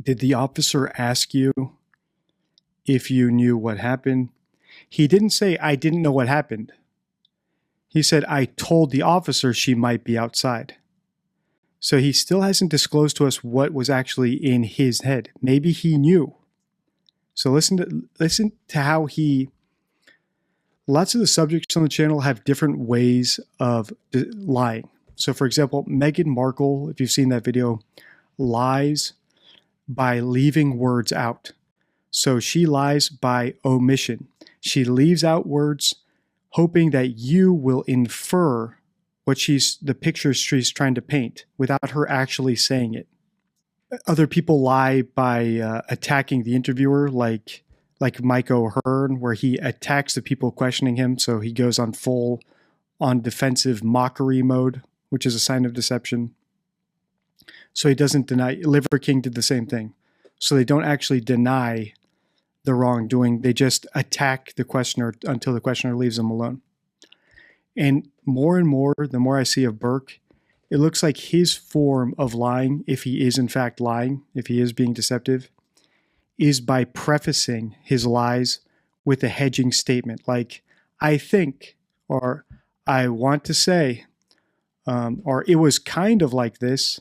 Did the officer ask you if you knew what happened? He didn't say, I didn't know what happened. He said, I told the officer she might be outside. So he still hasn't disclosed to us what was actually in his head. Maybe he knew. So listen to how lots of the subjects on the channel have different ways of lying. So for example, Meghan Markle, if you've seen that video, lies by leaving words out. So she lies by omission. She leaves out words hoping that you will infer what the picture she's trying to paint without her actually saying it. Other people lie by attacking the interviewer, like Mike O'Hearn, where he attacks the people questioning him. So he goes on full on defensive mockery mode, which is a sign of deception. So he doesn't deny. Liver King did the same thing. So they don't actually deny the wrongdoing. They just attack the questioner until the questioner leaves them alone. And more, the more I see of Burke, it looks like his form of lying, if he is in fact lying, if he is being deceptive, is by prefacing his lies with a hedging statement like, I think, or I want to say, or it was kind of like this,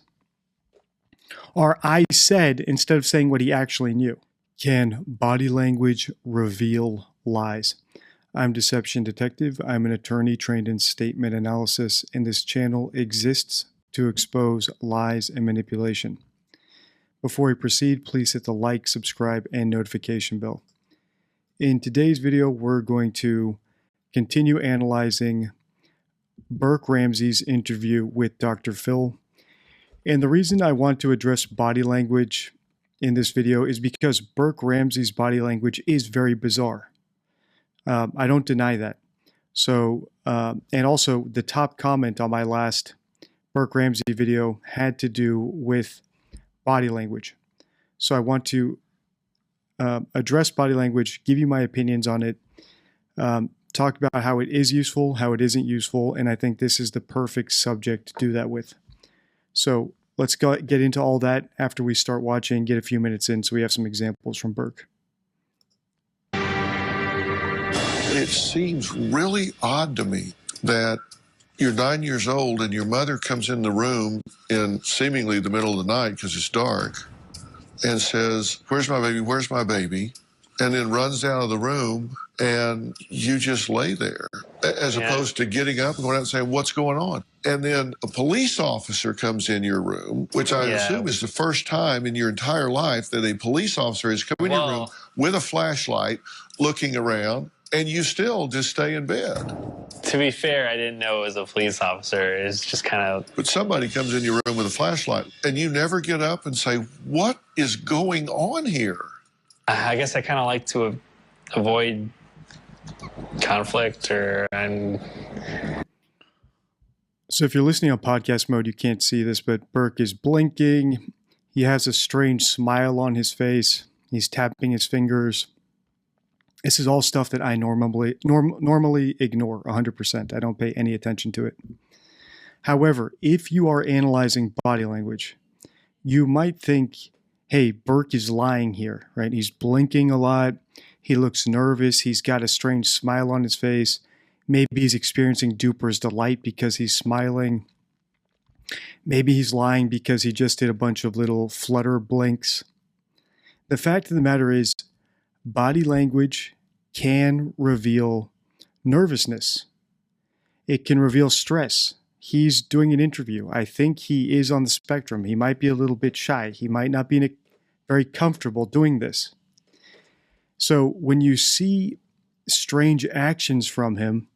or I said, instead of saying what he actually knew. Can body language reveal lies? I'm Deception Detective. I'm an attorney trained in statement analysis, and this channel exists to expose lies and manipulation. Before we proceed, please hit the like, subscribe, and notification bell. In today's video, we're going to continue analyzing Burke Ramsey's interview with Dr. Phil. And the reason I want to address body language in this video is because Burke Ramsey's body language is very bizarre. I don't deny that. So, and also the top comment on my last Burke Ramsey video had to do with body language. So I want to address body language, give you my opinions on it, talk about how it is useful, how it isn't useful, and I think this is the perfect subject to do that with. So let's get into all that after we start watching, get a few minutes in so we have some examples from Burke. It seems really odd to me that you're 9 years old and your mother comes in the room in seemingly the middle of the night because it's dark and says, "Where's my baby? Where's my baby?" And then runs out of the room and you just lay there as opposed to getting up and going out and saying, "What's going on?" And then a police officer comes in your room, which I assume is the first time in your entire life that a police officer has come in your room with a flashlight looking around, and you still just stay in bed. To be fair, I didn't know it was a police officer. It's just kind of... But somebody comes in your room with a flashlight, and you never get up and say, "What is going on here?" I guess I kind of like to avoid conflict So if you're listening on podcast mode, you can't see this, but Burke is blinking. He has a strange smile on his face. He's tapping his fingers. This is all stuff that I normally ignore 100%. I don't pay any attention to it. However, if you are analyzing body language, you might think, hey, Burke is lying here, right? He's blinking a lot. He looks nervous. He's got a strange smile on his face. Maybe he's experiencing duper's delight because he's smiling. Maybe he's lying because he just did a bunch of little flutter blinks. The fact of the matter is, body language can reveal nervousness. It can reveal stress. He's doing an interview. I think he is on the spectrum. He might be a little bit shy. He might not be very comfortable doing this. So when you see strange actions from him,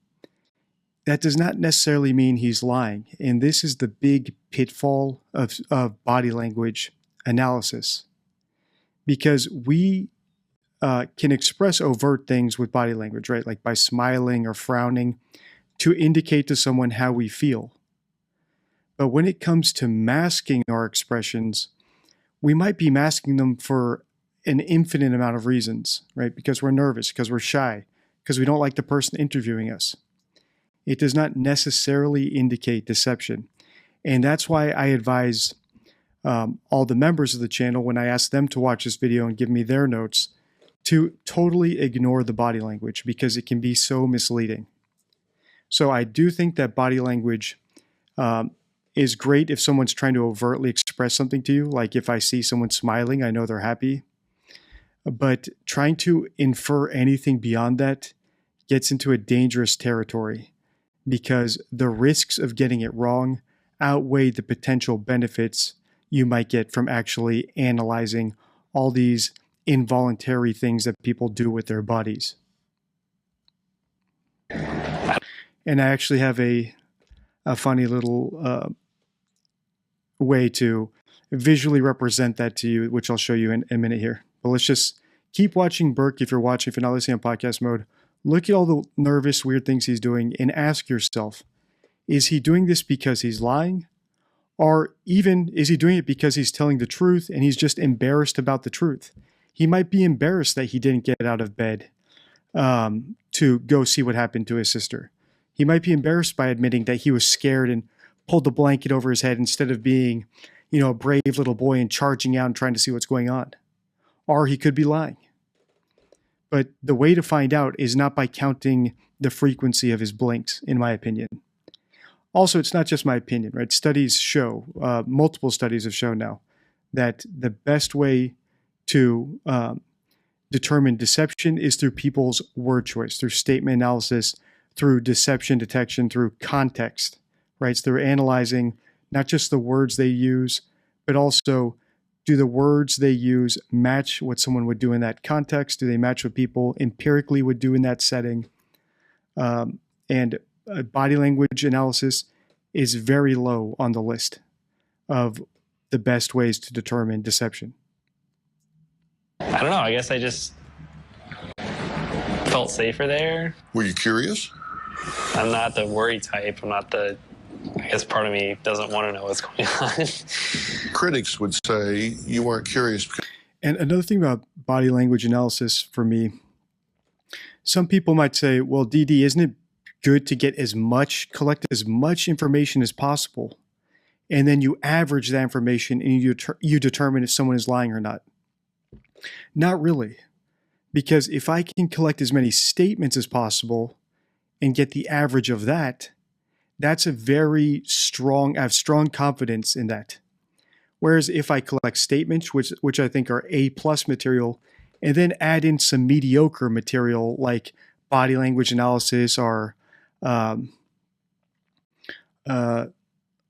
that does not necessarily mean he's lying. And this is the big pitfall of body language analysis. Because we can express overt things with body language, right? Like by smiling or frowning to indicate to someone how we feel. But when it comes to masking our expressions, we might be masking them for an infinite amount of reasons, right? Because we're nervous, because we're shy, because we don't like the person interviewing us. It does not necessarily indicate deception. And that's why I advise all the members of the channel when I ask them to watch this video and give me their notes to totally ignore the body language because it can be so misleading. So I do think that body language is great if someone's trying to overtly express something to you. Like if I see someone smiling, I know they're happy. But trying to infer anything beyond that gets into a dangerous territory because the risks of getting it wrong outweigh the potential benefits you might get from actually analyzing all these involuntary things that people do with their bodies. And I actually have a funny little way to visually represent that to you, which I'll show you in a minute here. But let's just keep watching Burke. If you're watching, if you're not listening on podcast mode, look at all the nervous, weird things he's doing and ask yourself, is he doing this because he's lying? Or even, is he doing it because he's telling the truth and he's just embarrassed about the truth? He might be embarrassed that he didn't get out of bed to go see what happened to his sister. He might be embarrassed by admitting that he was scared and pulled the blanket over his head instead of being, a brave little boy and charging out and trying to see what's going on. Or he could be lying. But the way to find out is not by counting the frequency of his blinks, in my opinion. Also, it's not just my opinion, right? Studies show, multiple studies have shown now, that the best way to determine deception is through people's word choice, through statement analysis, through deception detection, through context, right? So they're analyzing not just the words they use, but also do the words they use match what someone would do in that context? Do they match what people empirically would do in that setting? And body language analysis is very low on the list of the best ways to determine deception. I don't know. I guess I just felt safer there. Were you curious? I'm not the worry type. I'm not the, I guess part of me doesn't want to know what's going on. Critics would say you weren't curious. And another thing about body language analysis for me, some people might say, well, DD, isn't it good to get collect as much information as possible, and then you average that information and you determine if someone is lying or not? Not really. Because if I can collect as many statements as possible and get the average of that, that's a very strong, I have strong confidence in that. Whereas if I collect statements, which I think are A+ material, and then add in some mediocre material like body language analysis or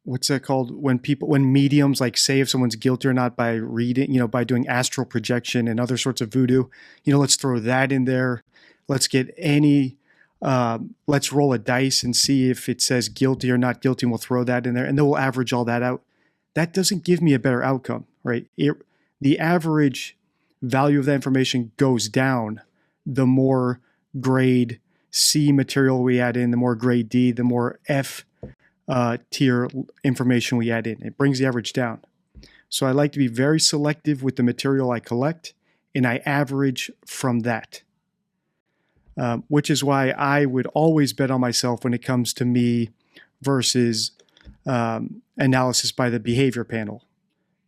what's that called? When mediums like say if someone's guilty or not by reading, by doing astral projection and other sorts of voodoo, let's throw that in there. Let's get let's roll a dice and see if it says guilty or not guilty, and we'll throw that in there, and then we'll average all that out. That doesn't give me a better outcome, right? The average value of that information goes down the more grade C material we add in, the more grade D, the more F tier information we add in. It brings the average down. So I like to be very selective with the material I collect, and I average from that. Which is why I would always bet on myself when it comes to me versus analysis by the behavior panel.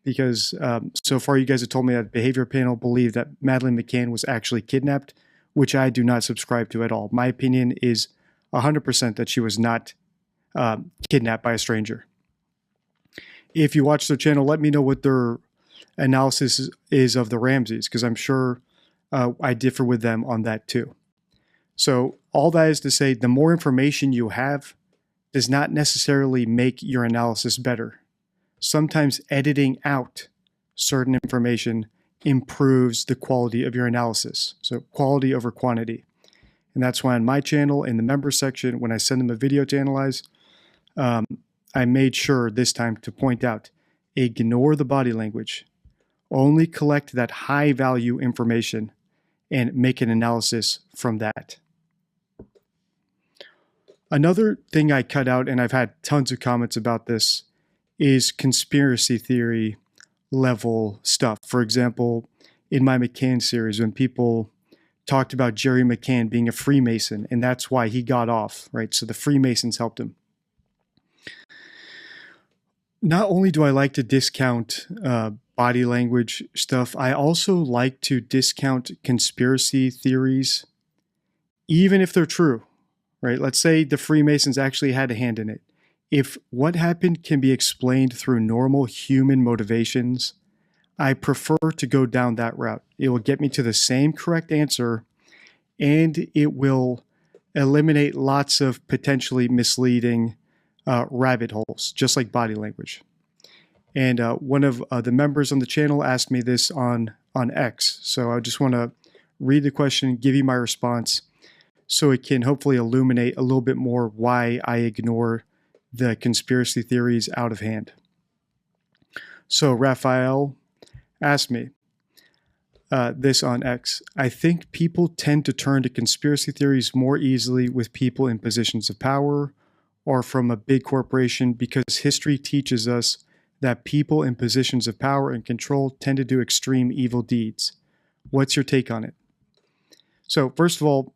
Because so far you guys have told me that the behavior panel believed that Madeleine McCann was actually kidnapped, which I do not subscribe to at all. My opinion is 100% that she was not kidnapped by a stranger. If you watch their channel, let me know what their analysis is of the Ramseys, because I'm sure I differ with them on that too. So all that is to say, the more information you have does not necessarily make your analysis better. Sometimes editing out certain information improves the quality of your analysis. So quality over quantity. And that's why on my channel, in the members section, when I send them a video to analyze, I made sure this time to point out, ignore the body language. Only collect that high value information and make an analysis from that. Another thing I cut out, and I've had tons of comments about this, is conspiracy theory level stuff. For example, in my McCann series, when people talked about Jerry McCann being a Freemason, and that's why he got off, right? So the Freemasons helped him. Not only do I like to discount body language stuff, I also like to discount conspiracy theories, even if they're true, right? Let's say the Freemasons actually had a hand in it. If what happened can be explained through normal human motivations, I prefer to go down that route. It will get me to the same correct answer, and it will eliminate lots of potentially misleading rabbit holes, just like body language. And one of the members on the channel asked me this on X. So I just want to read the question, give you my response, so it can hopefully illuminate a little bit more why I ignore the conspiracy theories out of hand. So Raphael asked me this on X. I think people tend to turn to conspiracy theories more easily with people in positions of power or from a big corporation because history teaches us that people in positions of power and control tend to do extreme evil deeds. What's your take on it? So first of all,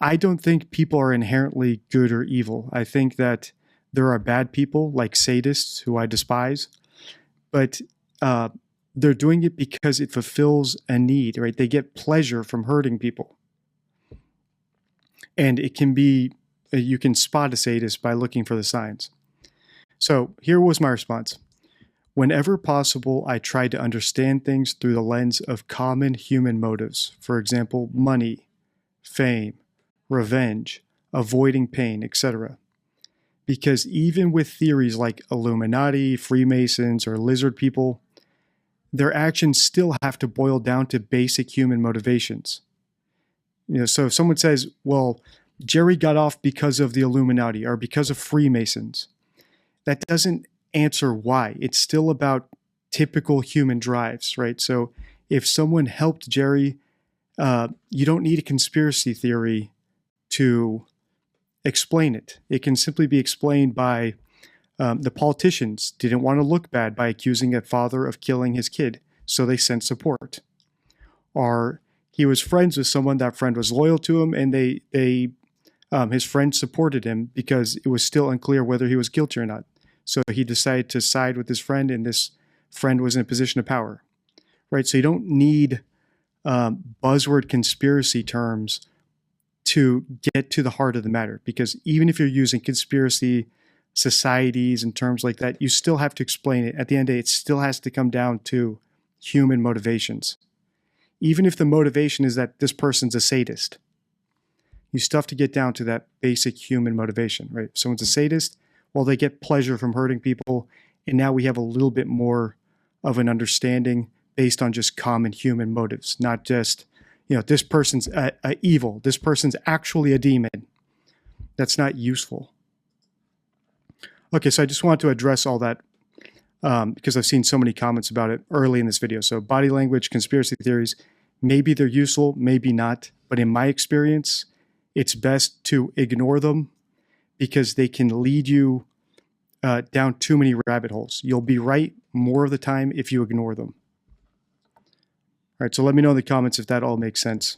I don't think people are inherently good or evil. I think that there are bad people like sadists who I despise, but they're doing it because it fulfills a need, right? They get pleasure from hurting people. And it can be, you can spot a sadist by looking for the signs. So here was my response. Whenever possible, I try to understand things through the lens of common human motives. For example, money, fame, revenge, avoiding pain, etc. Because even with theories like Illuminati, Freemasons, or lizard people, their actions still have to boil down to basic human motivations. So if someone says, well, Jerry got off because of the Illuminati or because of Freemasons, that doesn't answer why. It's still about typical human drives, right? So if someone helped Jerry, you don't need a conspiracy theory to explain it. It can simply be explained by the politicians didn't want to look bad by accusing a father of killing his kid, so they sent support. Or he was friends with someone, that friend was loyal to him, and his friend supported him because it was still unclear whether he was guilty or not. So he decided to side with his friend, and this friend was in a position of power, right? So you don't need buzzword conspiracy terms to get to the heart of the matter, because even if you're using conspiracy societies and terms like that, you still have to explain it. At the end of the day, it still has to come down to human motivations. Even if the motivation is that this person's a sadist, you still have to get down to that basic human motivation, right? If someone's a sadist, well, they get pleasure from hurting people, and now we have a little bit more of an understanding based on just common human motives, not just, this person's evil, this person's actually a demon. That's not useful. Okay, so I just wanted to address all that because I've seen so many comments about it early in this video. So body language, conspiracy theories, maybe they're useful, maybe not. But in my experience, it's best to ignore them because they can lead you down too many rabbit holes. You'll be right more of the time if you ignore them. All right, so let me know in the comments if that all makes sense.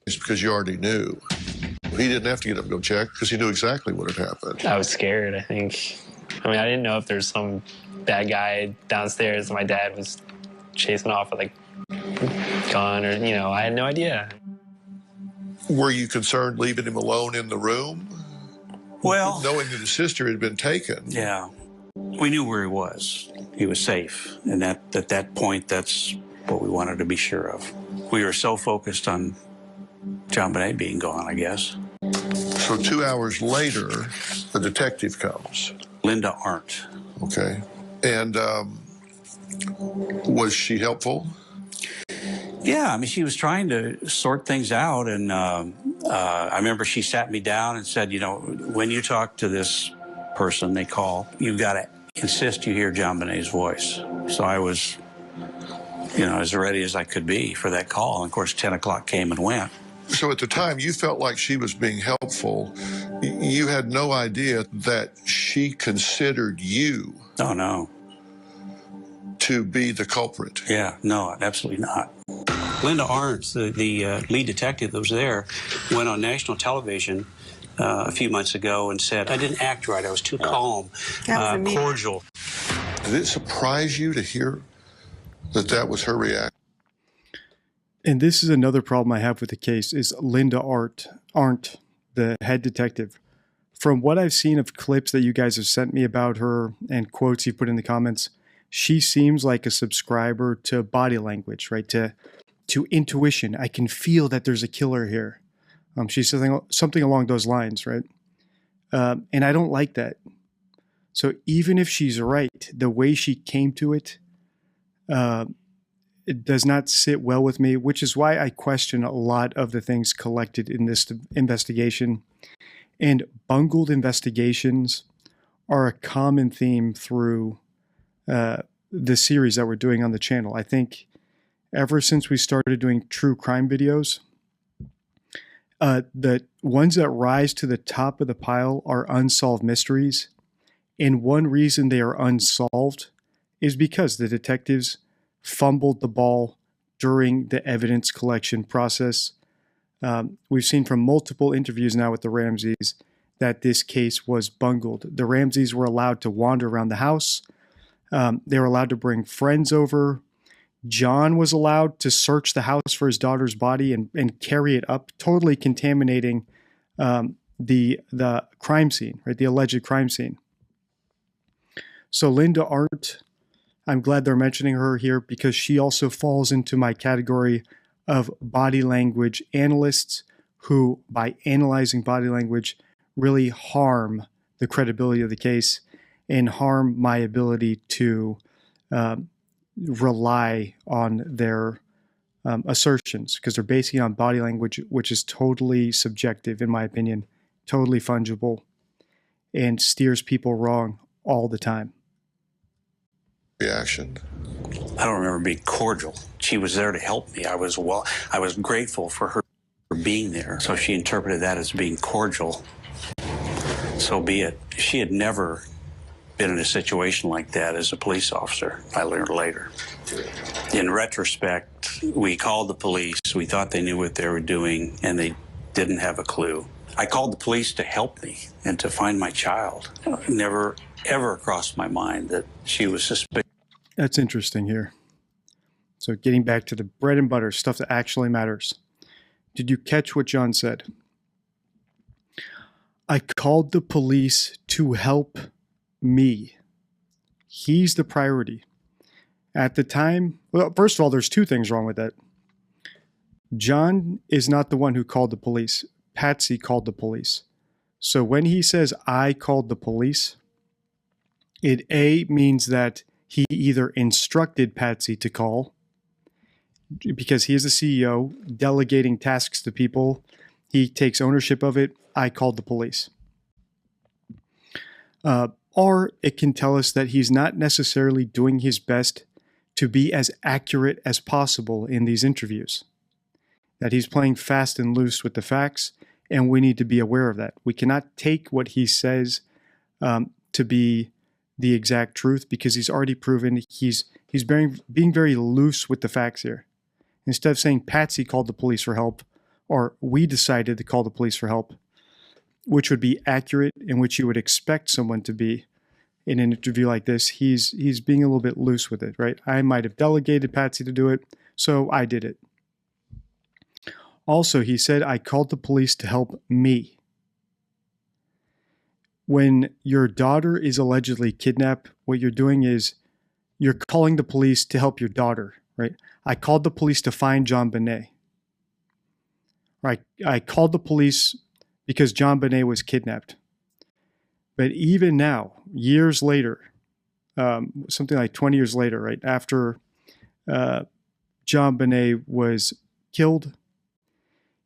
It's because you already knew. He didn't have to get up and go check because he knew exactly what had happened. I was scared, I think. I mean, I didn't know if there's some bad guy downstairs that my dad was chasing off with a gun or, I had no idea. Were you concerned leaving him alone in the room? Well, knowing that his sister had been taken. Yeah. We knew where he was. He was safe. And at that point, that's what we wanted to be sure of. We were so focused on JonBenet being gone, I guess. So 2 hours later, the detective comes. Linda Arndt. Okay. And was she helpful? Yeah, I mean, she was trying to sort things out. And I remember she sat me down and said, when you talk to this person they call, you've got to insist you hear JonBenet's voice. So I was, as ready as I could be for that call. And of course, 10 o'clock came and went. So at the time, you felt like she was being helpful. You had no idea that she considered you. Oh, no. To be the culprit. Yeah, no, absolutely not. Linda Arndt, the lead detective that was there, went on national television a few months ago and said, I didn't act right. I was too calm, cordial. Did it surprise you to hear that was her reaction? And this is another problem I have with the case is Linda Arndt, the head detective. From what I've seen of clips that you guys have sent me about her and quotes you put in the comments, she seems like a subscriber to body language, right? To intuition. I can feel that there's a killer here. She's something along those lines, right? And I don't like that. So even if she's right, the way she came to it, it does not sit well with me, which is why I question a lot of the things collected in this investigation. And bungled investigations are a common theme through the series that we're doing on the channel. I think ever since we started doing true crime videos, the ones that rise to the top of the pile are unsolved mysteries. And one reason they are unsolved is because the detectives fumbled the ball during the evidence collection process. We've seen from multiple interviews now with the Ramseys that this case was bungled. The Ramseys were allowed to wander around the house. They were allowed to bring friends over. John was allowed to search the house for his daughter's body and carry it up, totally contaminating the crime scene, right? The alleged crime scene. So Linda Arndt, I'm glad they're mentioning her here because she also falls into my category of body language analysts who, by analyzing body language, really harm the credibility of the case and harm my ability to rely on their assertions because they're basing it on body language, which is totally subjective, in my opinion, totally fungible, and steers people wrong all the time. Reaction. I don't remember being cordial. She was there to help me. I was grateful for her being there. So she interpreted that as being cordial. So be it. She had never been in a situation like that as a police officer, I learned later. In retrospect, we called the police. We thought they knew what they were doing, and they didn't have a clue. I called the police to help me and to find my child. Never, ever crossed my mind that she was suspicious. That's interesting here. So getting back to the bread and butter, stuff that actually matters. Did you catch what John said? I called the police to help me. He's the priority. At the time, well, first of all, there's two things wrong with that. John is not the one who called the police. Patsy called the police. So when he says, I called the police, it A, means that he either instructed Patsy to call, because he is the CEO, delegating tasks to people. He takes ownership of it. I called the police. Or it can tell us that he's not necessarily doing his best to be as accurate as possible in these interviews. That he's playing fast and loose with the facts, and we need to be aware of that. We cannot take what he says to be the exact truth because he's already proven he's being very loose with the facts here. Instead of saying Patsy called the police for help or we decided to call the police for help, which would be accurate and which you would expect someone to be in an interview like this, he's being a little bit loose with it, right? I might have delegated Patsy to do it, so I did it. Also, he said, I called the police to help me. When your daughter is allegedly kidnapped, what you're doing is you're calling the police to help your daughter, right? I called the police to find John Bonet. Right? I called the police because John Bonet was kidnapped. But even now, years later, something like 20 years later, right, after John Bonet was killed,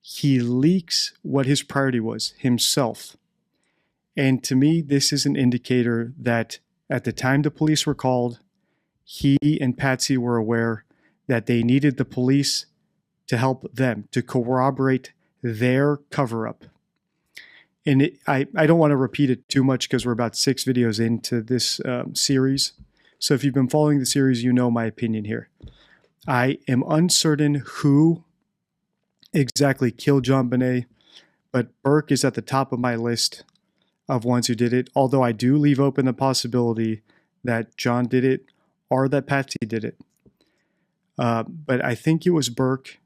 he leaks what his priority was, himself. And to me, this is an indicator that at the time the police were called, he and Patsy were aware that they needed the police to help them, to corroborate their cover-up. And I don't want to repeat it too much because we're about 6 videos into this series. So if you've been following the series, you know my opinion here. I am uncertain who exactly killed John Bonet, but Burke is at the top of my list of ones who did it, although I do leave open the possibility that John did it or that Patsy did it. But I think it was Burke,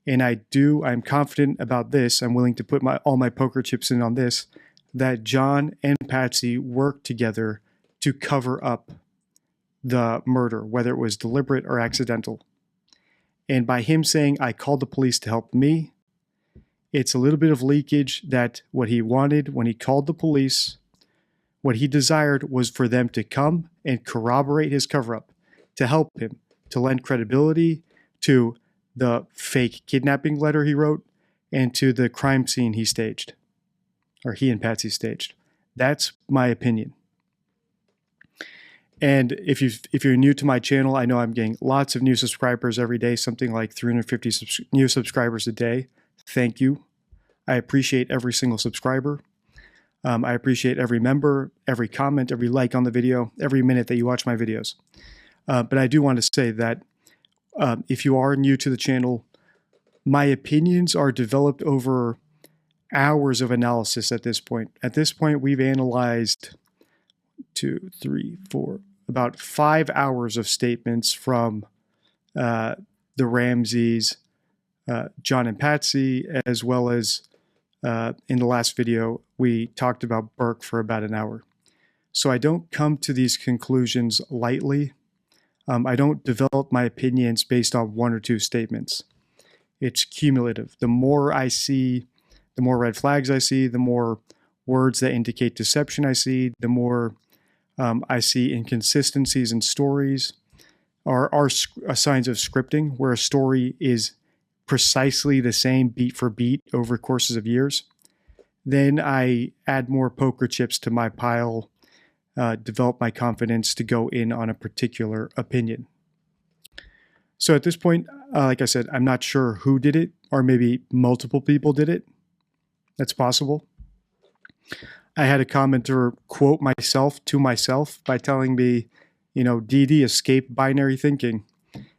and I'm confident about this. I'm willing to put all my poker chips in on this, that John and Patsy worked together to cover up the murder, whether it was deliberate or accidental. And by him saying, I called the police to help me, it's a little bit of leakage that what he wanted when he called the police, what he desired was for them to come and corroborate his cover-up, to help him, to lend credibility to the fake kidnapping letter he wrote and to the crime scene he staged, or he and Patsy staged. That's my opinion. And if you're new to my channel, I know I'm getting lots of new subscribers every day, something like 350 new subscribers a day. Thank you. I appreciate every single subscriber. I appreciate every member, every comment, every like on the video, every minute that you watch my videos. But I do want to say that if you are new to the channel, my opinions are developed over hours of analysis at this point. At this point, we've analyzed about 5 hours of statements from the Ramseys, John and Patsy, as well as in the last video, we talked about Burke for about an hour. So I don't come to these conclusions lightly. I don't develop my opinions based on 1 or 2 statements. It's cumulative. The more I see, the more red flags I see, the more words that indicate deception I see, the more I see inconsistencies in stories, are signs of scripting, where a story is precisely the same beat for beat over courses of years. Then I add more poker chips to my pile, develop my confidence to go in on a particular opinion. So at this point, like I said, I'm not sure who did it, or maybe multiple people did it. That's possible. I had a commenter quote myself to myself by telling me, DD, escape binary thinking.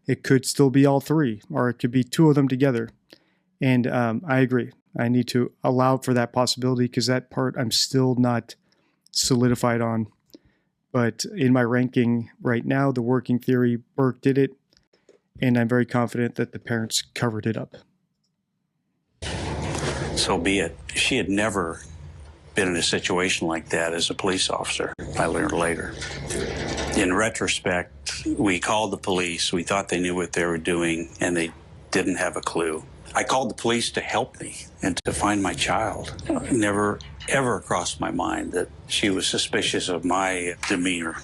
It could still be all 3, or it could be 2 of them together. And I agree. I need to allow for that possibility, because that part I'm still not solidified on. But in my ranking right now, the working theory, Burke did it, and I'm very confident that the parents covered it up. So be it. She had never been in a situation like that as a police officer, I learned later. In retrospect, we called the police. We thought they knew what they were doing, and they didn't have a clue. I called the police to help me and to find my child. Never, ever crossed my mind that she was suspicious of my demeanor.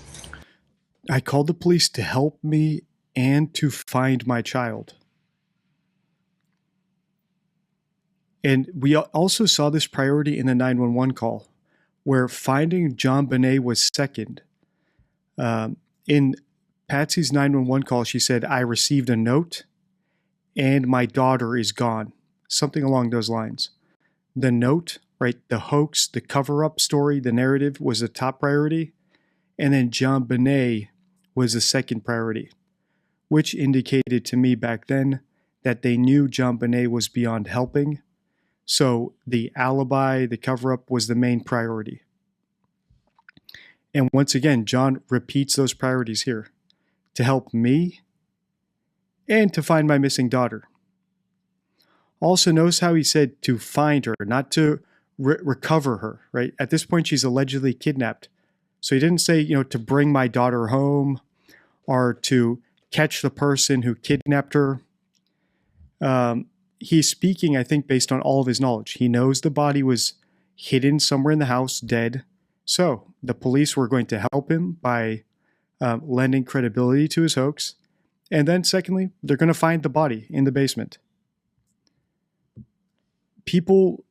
I called the police to help me and to find my child. And we also saw this priority in the 911 call, where finding John Bonet was second. In Patsy's 911 call, she said, I received a note and my daughter is gone. Something along those lines. The note, right, the hoax, the cover-up story, the narrative was the top priority. And then John Bonet was the second priority, which indicated to me back then that they knew John Bonet was beyond helping. So the alibi, the cover-up was the main priority. And once again, John repeats those priorities here: to help me and to find my missing daughter. Also, notice how he said to find her, not to recover her, right? At this point, she's allegedly kidnapped. So he didn't say, to bring my daughter home or to catch the person who kidnapped her. He's speaking, I think, based on all of his knowledge. He knows the body was hidden somewhere in the house, dead. So the police were going to help him by lending credibility to his hoax. And then secondly, they're going to find the body in the basement. People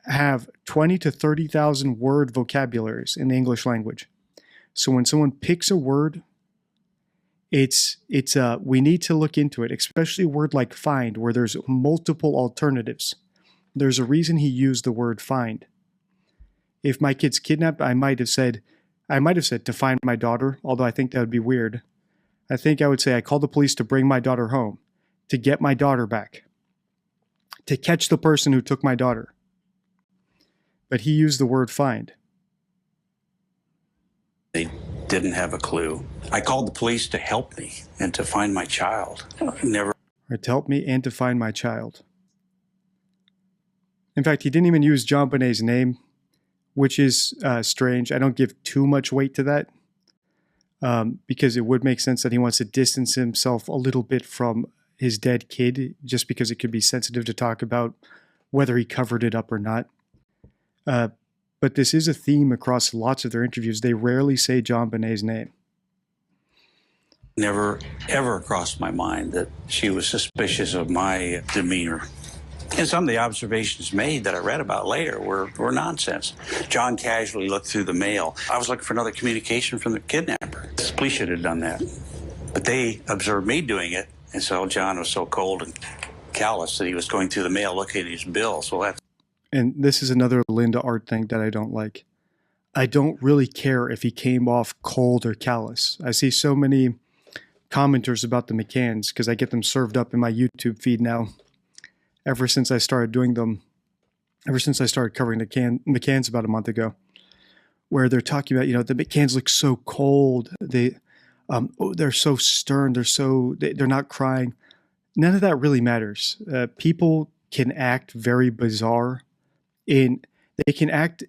have 20 to 30,000 word vocabularies in the English language. So when someone picks a word, we need to look into it, especially a word like find, where there's multiple alternatives. There's a reason he used the word find. If my kid's kidnapped, I might have said to find my daughter, although I think that would be weird. I think I would say I called the police to bring my daughter home, to get my daughter back, to catch the person who took my daughter. but he used the word find. They didn't have a clue. I called the police to help me and to find my child. Never. Right, to help me and to find my child. In fact, he didn't even use John Bonet's name, which is strange. I don't give too much weight to that because it would make sense that he wants to distance himself a little bit from his dead kid, just because it could be sensitive to talk about whether he covered it up or not. But this is a theme across lots of their interviews. They rarely say John Bonet's name. Never, ever crossed my mind that she was suspicious of my demeanor. And some of the observations made that I read about later were nonsense. John casually looked through the mail. I was looking for another communication from the kidnapper. The police should have done that. But they observed me doing it, and so John was so cold and callous that he was going through the mail looking at his bills. Well, that's... And this is another Linda Art thing that I don't like. I don't really care if he came off cold or callous. I see so many commenters about the McCanns because I get them served up in my YouTube feed now. Ever since I started doing them, ever since I started covering the McCanns about a month ago, where they're talking about, the McCanns look so cold. They're so stern. They're not crying. None of that really matters. People can act very bizarre. They can act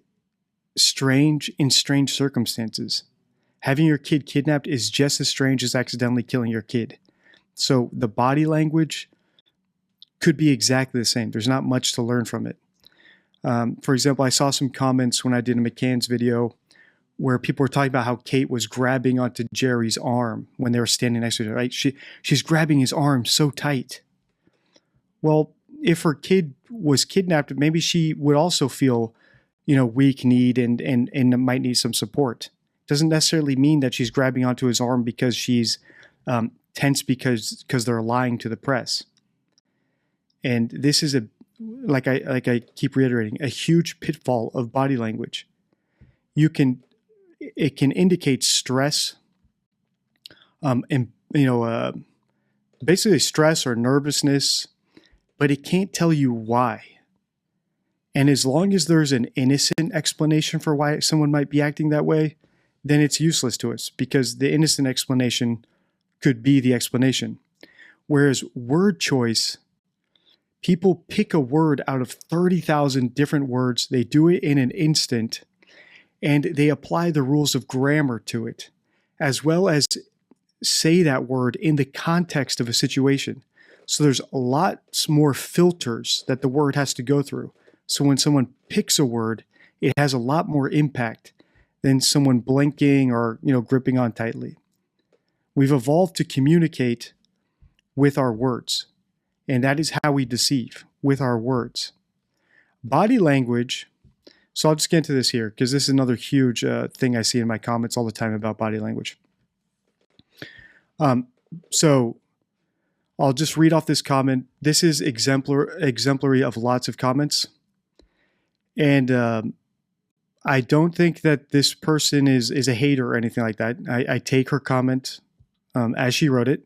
strange in strange circumstances. Having your kid kidnapped is just as strange as accidentally killing your kid. So the body language could be exactly the same. There's not much to learn from it. For example, I saw some comments when I did a McCann's video where people were talking about how Kate was grabbing onto Jerry's arm when they were standing next to her, right? She's grabbing his arm so tight. Well, if her kid was kidnapped, maybe she would also feel, weak-kneed and might need some support. Doesn't necessarily mean that she's grabbing onto his arm because she's tense because they're lying to the press. And this is like I keep reiterating, a huge pitfall of body language. It can indicate stress, basically stress or nervousness, but it can't tell you why. And as long as there's an innocent explanation for why someone might be acting that way, then it's useless to us because the innocent explanation could be the explanation. Whereas word choice, people pick a word out of 30,000 different words. They do it in an instant, and they apply the rules of grammar to it, as well as say that word in the context of a situation. So there's lots more filters that the word has to go through. So when someone picks a word, it has a lot more impact than someone blinking or, gripping on tightly. We've evolved to communicate with our words, and that is how we deceive, with our words. Body language, so I'll just get into this here because this is another huge thing I see in my comments all the time about body language. So I'll just read off this comment. This is exemplary of lots of comments. And I don't think that this person is a hater or anything like that. I take her comment as she wrote it,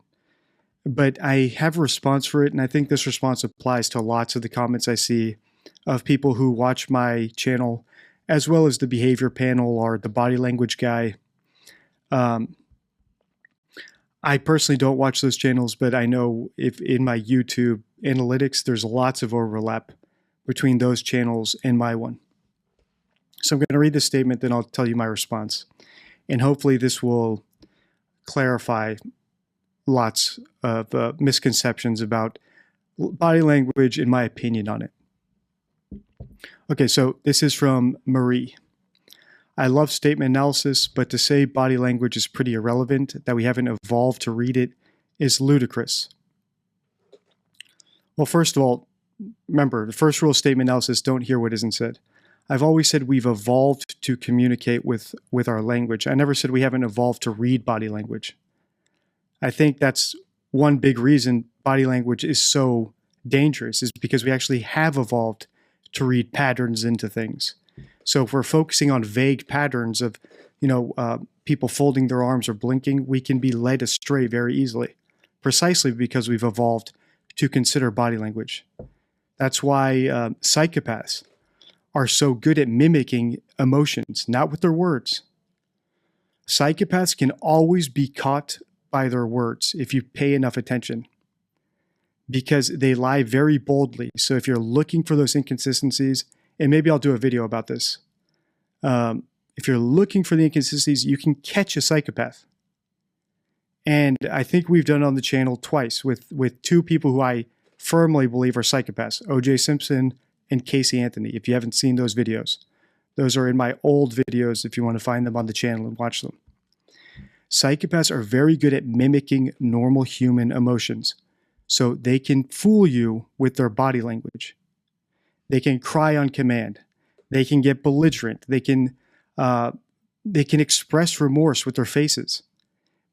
but I have a response for it, and I think this response applies to lots of the comments I see of people who watch my channel, as well as the behavior panel or the body language guy. I personally don't watch those channels, but I know if in my YouTube analytics, there's lots of overlap between those channels and my one. So I'm going to read this statement, then I'll tell you my response. And hopefully this will clarify lots of misconceptions about body language and my opinion on it. Okay, so this is from Marie. I love statement analysis, but to say body language is pretty irrelevant, that we haven't evolved to read it, is ludicrous. Well, first of all, remember, the first rule of statement analysis, don't hear what isn't said. I've always said we've evolved to communicate with our language. I never said we haven't evolved to read body language. I think that's one big reason body language is so dangerous, is because we actually have evolved to read patterns into things. So if we're focusing on vague patterns of, people folding their arms or blinking, we can be led astray very easily, precisely because we've evolved to consider body language. That's why psychopaths are so good at mimicking emotions, not with their words. Psychopaths can always be caught by their words if you pay enough attention, because they lie very boldly. So if you're looking for those inconsistencies, and maybe I'll do a video about this. If you're looking for the inconsistencies, you can catch a psychopath. And I think we've done it on the channel twice with two people who I firmly believe are psychopaths, O.J. Simpson and Casey Anthony. If you haven't seen those videos, those are in my old videos if you want to find them on the channel and watch them. Psychopaths are very good at mimicking normal human emotions. So they can fool you with their body language. They can cry on command. They can get belligerent. They can express remorse with their faces,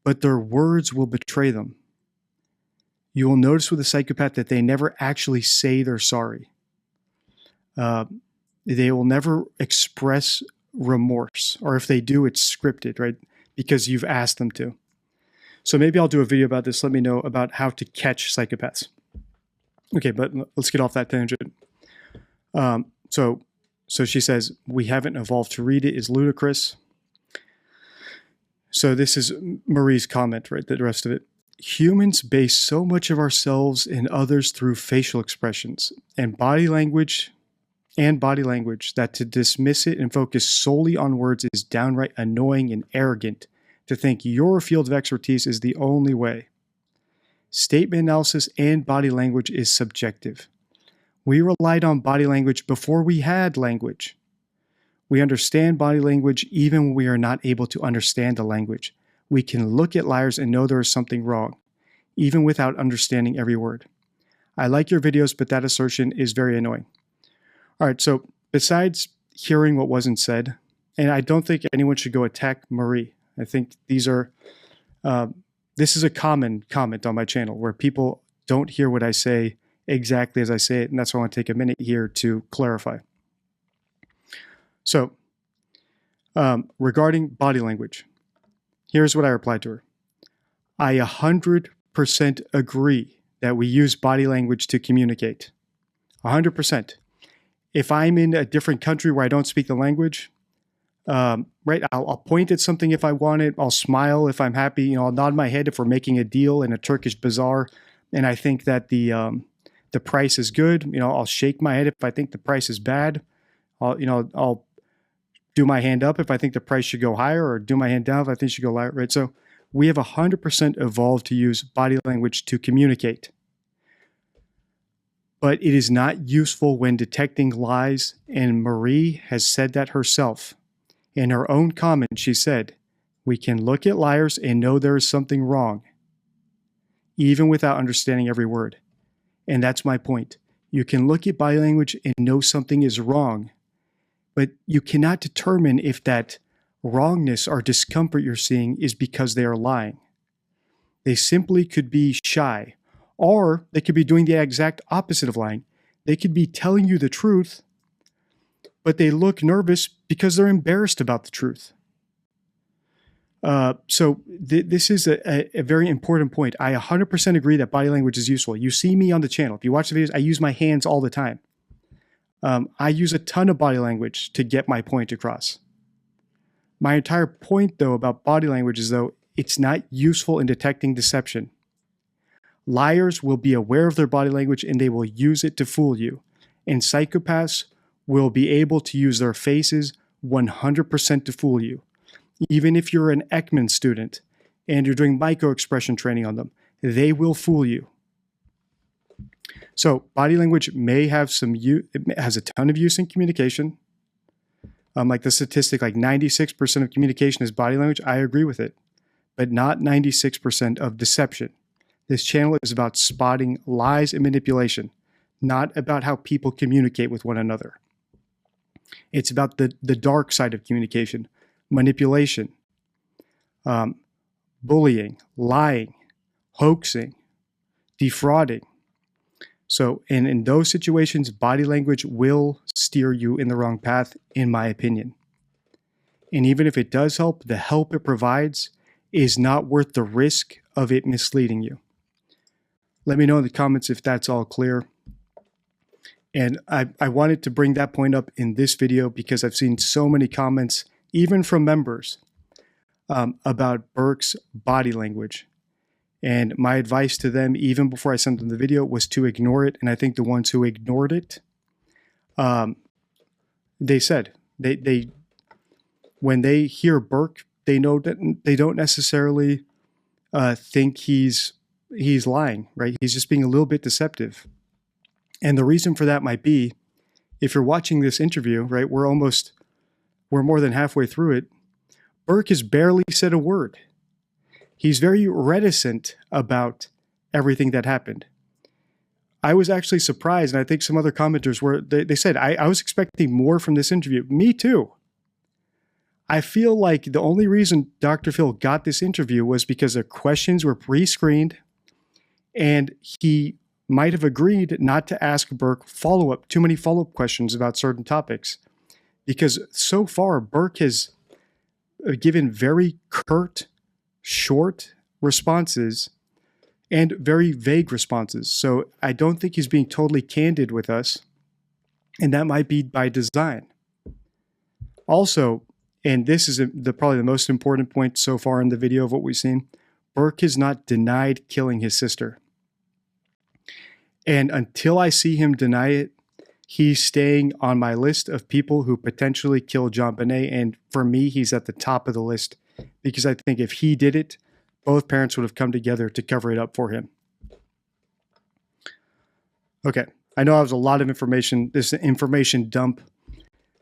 but their words will betray them. You will notice with a psychopath that they never actually say they're sorry. They will never express remorse, or if they do, it's scripted, right? Because you've asked them to. So maybe I'll do a video about this. Let me know about how to catch psychopaths. Okay, but let's get off that tangent. So she says, we haven't evolved to read it is ludicrous. So this is Marie's comment, right? The rest of it. Humans base so much of ourselves and others through facial expressions and body language that to dismiss it and focus solely on words is downright annoying and arrogant. To think your field of expertise is the only way. Statement analysis and body language is subjective. We relied on body language before we had language. We understand body language even when we are not able to understand the language. We can look at liars and know there is something wrong, even without understanding every word. I like your videos, but that assertion is very annoying. All right, so besides hearing what wasn't said, and I don't think anyone should go attack Marie. I think these are, this is a common comment on my channel where people don't hear what I say exactly as I say it, and that's why I want to take a minute here to clarify. So, regarding body language, here's what I replied to her. I 100% agree that we use body language to communicate. 100%. If I'm in a different country where I don't speak the language, right, I'll point at something if I want it. I'll smile if I'm happy. You know, I'll nod my head if we're making a deal in a Turkish bazaar, and I think that the price is good. You know, I'll shake my head if I think the price is bad. I'll do my hand up if I think the price should go higher, or do my hand down if I think it should go lower. Right. So we have 100% evolved to use body language to communicate. But it is not useful when detecting lies, and Marie has said that herself. In her own comment, she said, we can look at liars and know there is something wrong, even without understanding every word. And that's my point. You can look at body language and know something is wrong, but you cannot determine if that wrongness or discomfort you're seeing is because they are lying. They simply could be shy, or they could be doing the exact opposite of lying. They could be telling you the truth, but they look nervous because they're embarrassed about the truth. So this is a very important point. I 100% agree that body language is useful. You see me on the channel. If you watch the videos, I use my hands all the time. I use a ton of body language to get my point across. My entire point, though, about body language is, though, it's not useful in detecting deception. Liars will be aware of their body language and they will use it to fool you. And psychopaths will be able to use their faces 100% to fool you. Even if you're an Ekman student and you're doing micro-expression training on them, they will fool you. So body language may have some use, it has a ton of use in communication. Like the statistic, like 96% of communication is body language. I agree with it, but not 96% of deception. This channel is about spotting lies and manipulation, not about how people communicate with one another. It's about the dark side of communication, manipulation, bullying, lying, hoaxing, defrauding. So, and in those situations, body language will steer you in the wrong path, in my opinion. And even if it does help, the help it provides is not worth the risk of it misleading you. Let me know in the comments if that's all clear. And I wanted to bring that point up in this video because I've seen so many comments, even from members, about Burke's body language. And my advice to them, even before I sent them the video, was to ignore it. And I think the ones who ignored it, they said, they when they hear Burke, they know that they don't necessarily think he's lying, right? He's just being a little bit deceptive. And the reason for that might be, if you're watching this interview, right, we're more than halfway through it, Burke has barely said a word. He's very reticent about everything that happened. I was actually surprised, and I think some other commenters were, they said, I was expecting more from this interview. Me too. I feel like the only reason Dr. Phil got this interview was because the questions were pre-screened, and he might have agreed not to ask Burke too many follow-up questions about certain topics. Because so far, Burke has given very curt, short responses and very vague responses. So I don't think he's being totally candid with us, and that might be by design. Also, and this is probably the most important point so far in the video of what we've seen, Burke has not denied killing his sister. And until I see him deny it, he's staying on my list of people who potentially killed JonBenet. And for me, he's at the top of the list because I think if he did it, both parents would have come together to cover it up for him. Okay, I know that was a lot of information. This is an information dump.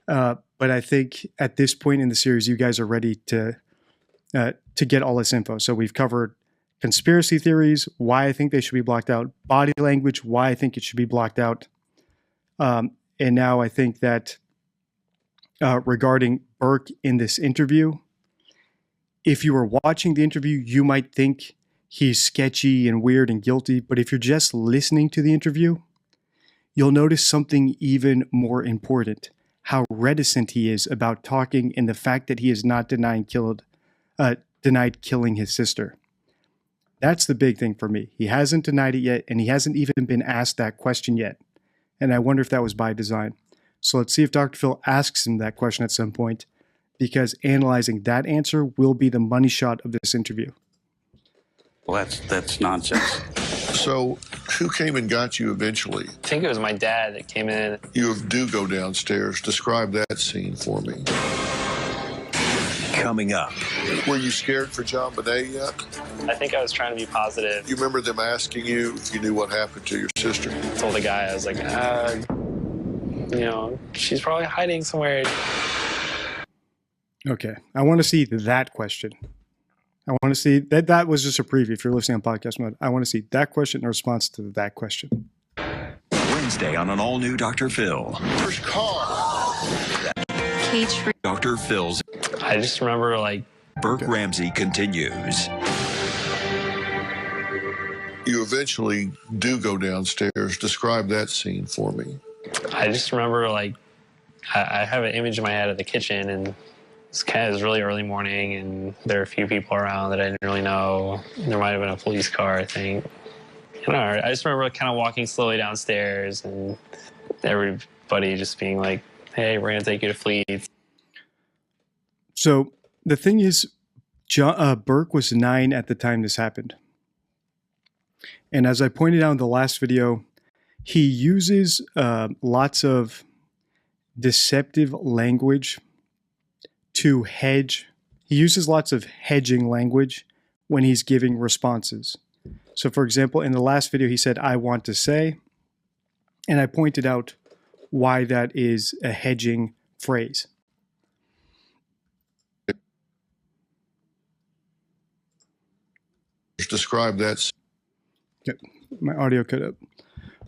But I think at this point in the series, you guys are ready to get all this info. So we've covered conspiracy theories, why I think they should be blocked out, body language, why I think it should be blocked out. And now I think that regarding Burke in this interview, if you were watching the interview, you might think he's sketchy and weird and guilty. But if you're just listening to the interview, you'll notice something even more important: how reticent he is about talking, and the fact that he has not denied killing his sister. That's the big thing for me. He hasn't denied it yet, and he hasn't even been asked that question yet. And I wonder if that was by design. So let's see if Dr. Phil asks him that question at some point, because analyzing that answer will be the money shot of this interview. Well, that's nonsense. So who came and got you eventually? I think it was my dad that came in. You do go downstairs. Describe that scene for me. Coming up. Were you scared for JonBenet yet? I think I was trying to be positive. You remember them asking you if you knew what happened to your sister? I told the guy, I was like, she's probably hiding somewhere. Okay, I want to see that question. I want to see that was just a preview. If you're listening on podcast mode, I want to see that question in response to that question. Wednesday on an all-new Dr. Phil. First call. Cage-free. Dr. Phil's I just remember Burke Ramsey continues. You eventually do go downstairs. Describe that scene for me. I just remember I have an image in my head of the kitchen, and it was really early morning, and there were a few people around that I didn't really know. There might have been a police car, I think. I just remember kind of walking slowly downstairs, and everybody just being like, "Hey, we're gonna take you to Fleet." So the thing is, Burke was 9 at the time this happened. And as I pointed out in the last video, he uses lots of deceptive language to hedge. He uses lots of hedging language when he's giving responses. So for example, in the last video, he said, "I want to say," and I pointed out why that is a hedging phrase. Describe that. Okay, my audio cut up.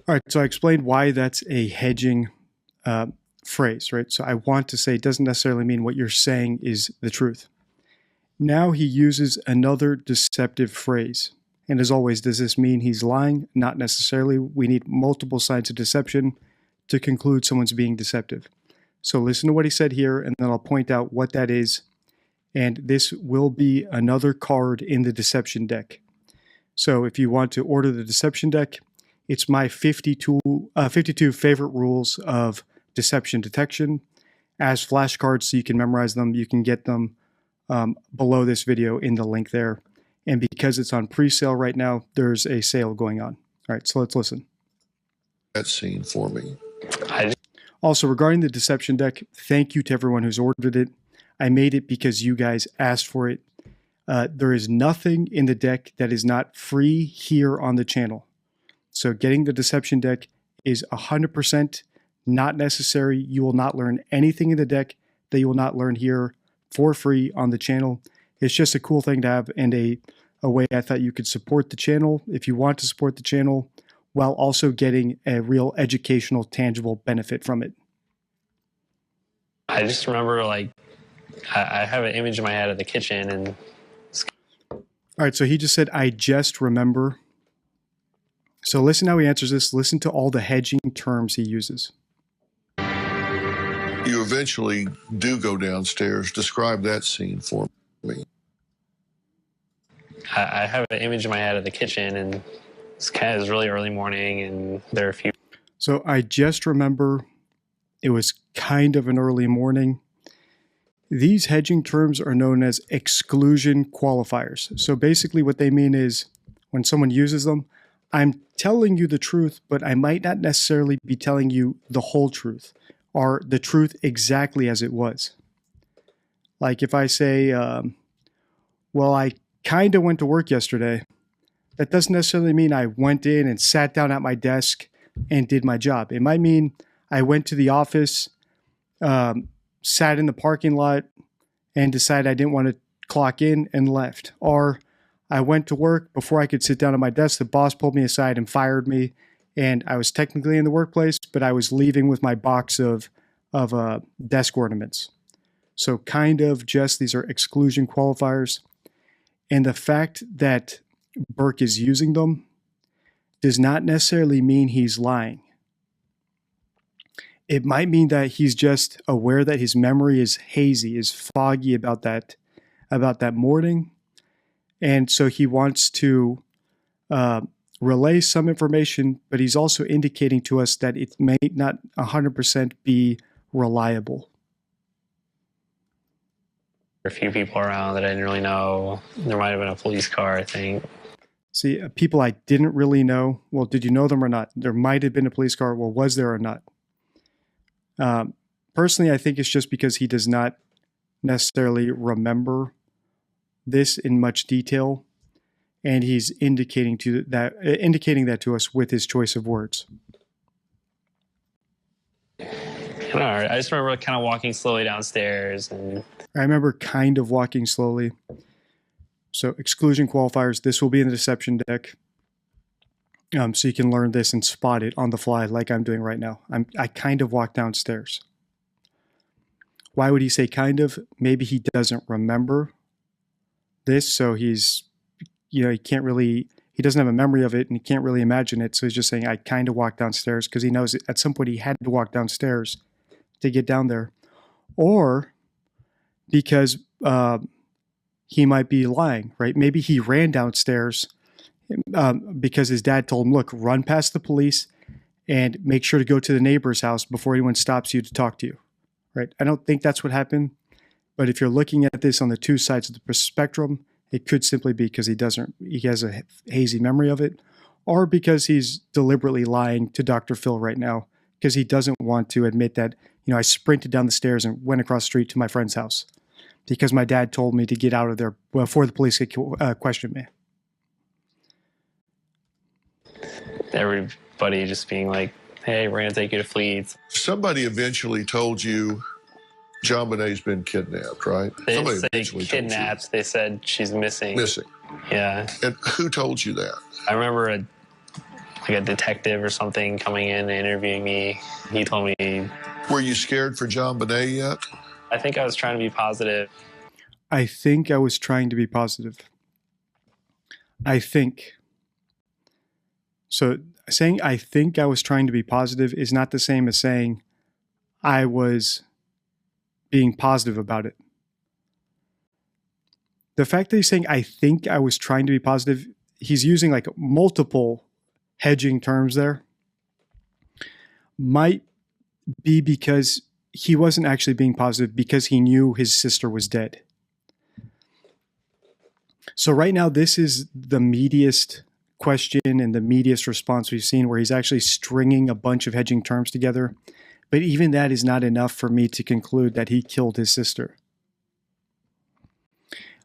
All right, so I explained why that's a hedging phrase, right? So I want to say doesn't necessarily mean what you're saying is the truth. Now he uses another deceptive phrase. And as always, does this mean he's lying? Not necessarily. We need multiple signs of deception to conclude someone's being deceptive. So listen to what he said here, and then I'll point out what that is. And this will be another card in the deception deck. So if you want to order the deception deck, It's my 52 favorite rules of deception detection as flashcards so you can memorize them. You can get them below this video in the link there. And because it's on pre-sale right now, there's a sale going on. All right, so let's listen. That scene for me. Also, regarding the deception deck, thank you to everyone who's ordered it. I made it because you guys asked for it. There is nothing in the deck that is not free here on the channel. So getting the deception deck is 100% not necessary. You will not learn anything in the deck that you will not learn here for free on the channel. It's just a cool thing to have and a way I thought you could support the channel if you want to support the channel while also getting a real educational, tangible benefit from it. I just remember, like, I have an image in my head of the kitchen and... All right, so he just said, I just remember. So listen how he answers this. Listen to all the hedging terms he uses. You eventually do go downstairs. Describe that scene for me. I have an image in my head of the kitchen, and it's really early morning, and there are a few... So I just remember it was kind of an early morning. These hedging terms are known as exclusion qualifiers. So basically what they mean is when someone uses them, I'm telling you the truth, but I might not necessarily be telling you the whole truth or the truth exactly as it was. Like if I say, well, I kind of went to work yesterday, that doesn't necessarily mean I went in and sat down at my desk and did my job. It might mean I went to the office, sat in the parking lot and decided I didn't want to clock in and left. Or I went to work before I could sit down at my desk. The boss pulled me aside and fired me. And I was technically in the workplace, but I was leaving with my box of desk ornaments. So kind of just, these are exclusion qualifiers. And the fact that Burke is using them does not necessarily mean he's lying. It might mean that he's just aware that his memory is hazy, is foggy about that morning. And so he wants to relay some information, but he's also indicating to us that it may not 100% be reliable. A few people around that I didn't really know. There might have been a police car, I think. See, people I didn't really know. Well, did you know them or not? There might have been a police car. Well, was there or not? Personally, I think it's just because he does not necessarily remember this in much detail, and he's indicating that to us with his choice of words. All right. I just remember kind of walking slowly downstairs, and I remember kind of walking slowly. So exclusion qualifiers, this will be in the deception deck. So you can learn this and spot it on the fly like I'm doing right now. I kind of walked downstairs. Why would he say kind of? Maybe he doesn't remember this, so he's, he doesn't have a memory of it and he can't really imagine it. So he's just saying, I kind of walked downstairs because he knows at some point he had to walk downstairs to get down there. Or because he might be lying, right? Maybe he ran downstairs because his dad told him, look, run past the police and make sure to go to the neighbor's house before anyone stops you to talk to you, right? I don't think that's what happened. But if you're looking at this on the two sides of the spectrum, it could simply be because he has a hazy memory of it, or because he's deliberately lying to Dr. Phil right now because he doesn't want to admit that, I sprinted down the stairs and went across the street to my friend's house because my dad told me to get out of there before the police could question me. Everybody just being like, hey, we're going to take you to Fleets. Somebody eventually told you John Bonet's been kidnapped, right? They Somebody didn't say eventually told you. kidnapped. They said she's missing. Missing. Yeah. And who told you that? I remember a detective or something coming in and interviewing me. He told me. Were you scared for John Bonet yet? I think I was trying to be positive. I think I was trying to be positive. I think. So saying I think I was trying to be positive is not the same as saying I was being positive about it. The fact that he's saying I think I was trying to be positive, he's using like multiple hedging terms there might be because he wasn't actually being positive because he knew his sister was dead. So right now, this is the meatiest question and the meatiest response we've seen, where he's actually stringing a bunch of hedging terms together. But even that is not enough for me to conclude that he killed his sister.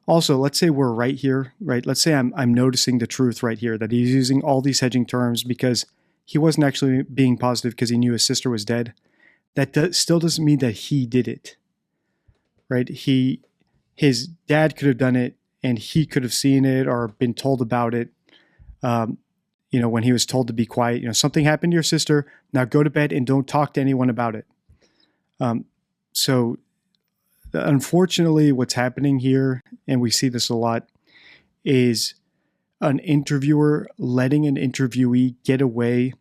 Also, let's say we're right here, right? Let's say I'm noticing the truth right here, that he's using all these hedging terms because he wasn't actually being positive because he knew his sister was dead. That still doesn't mean that he did it, right? His dad could have done it, and he could have seen it or been told about it. When he was told to be quiet, something happened to your sister. Now go to bed and don't talk to anyone about it. So unfortunately, what's happening here, and we see this a lot, is an interviewer letting an interviewee get away